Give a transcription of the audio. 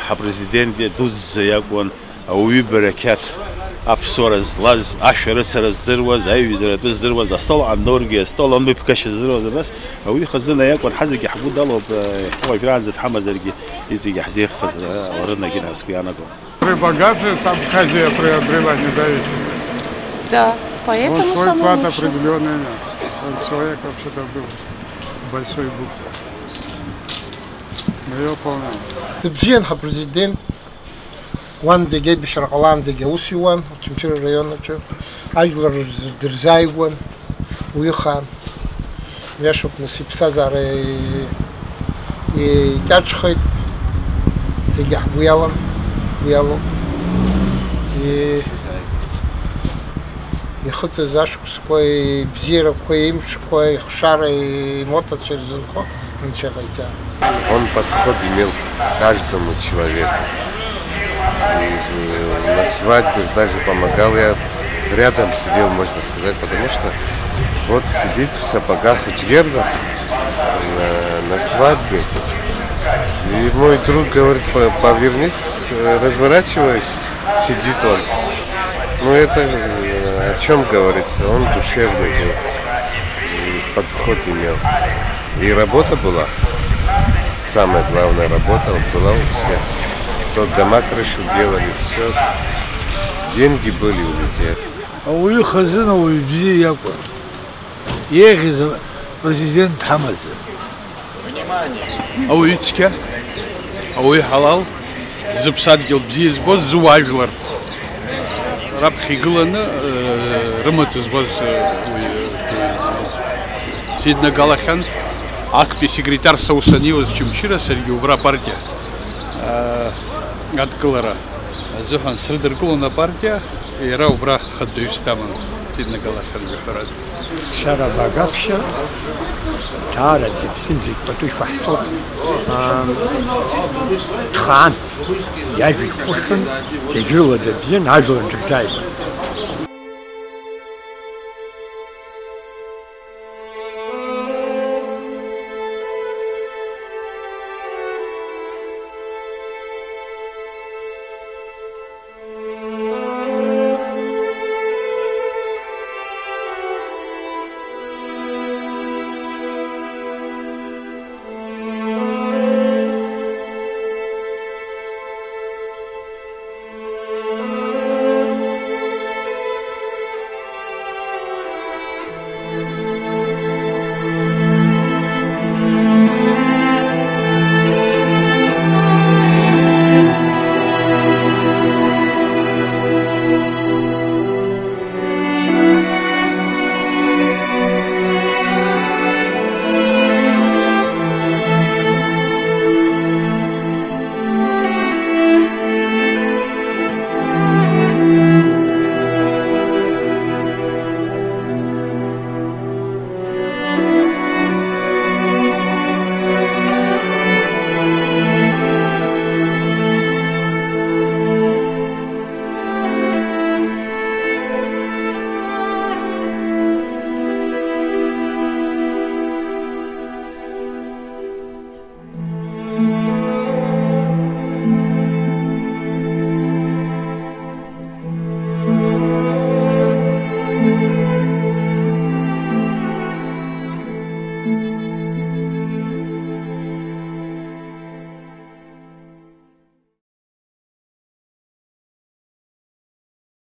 ҳапрезидент дуӡӡа иакәын ауаҩы берақьаҭ аԥсуара злаз, ашәарыцара здыруаз, аиҩызаратәы здыруаз, астол аноргьы, астол анмыԥгашьа здыруаз, абас ауаҩы хазына иакәын ҳазегьы ҳгәы далоуп, уажәраанӡа дҳамазаргьы изегьы ҳзеиӷьхаз рынагьы насгәы иаанаго. При Багафе Абхазия приобрела независимость. Да, поэтому свой самый вклад лучший. определенный нес. Он человек вообще-то был с большой буквы. Мы ее помним. Тбзиан президент وان دقي بشر قلام دقي وسيوان تمشي الريون نتشو أجلر درزايوان ويخان يشوف نسيب سازار يكاتش خيط يجح ويالم يخط زاش كوي بزيرة كوي يمشي كوي خشار يموت через инко он шагайта. Он подход имел к каждому человеку. И на свадьбе даже помогал, я рядом сидел, можно сказать, потому что вот сидит в сапогах, в джгердах на свадьбе. И мой друг говорит, повернись, разворачиваясь, сидит он. Ну это о чем говорится, он душевный был, и подход имел. И работа была, самая главная работа была у всех. То дома крышу делали, все. Деньги были у людей. А у них хазина у людей яков. Ехал президент Хамаза. А у Ицке, а у Халал, запсадил бзиз боз зуажлар. Раб Хиглана, Раматыз боз Сидна Галахан, акпи секретарь Саусанивас Чумчира Сергей Убра партия. Открыла Зохан Средеркулана партия и Раубра Хаддуистаман Сидна Галахан Бихарад. Шара Багапша, Тара Типсинзик, Патуш Фахсот, Тхан, Явик Пушкин, Сигила Дебзин, Ажлан Джекзайба.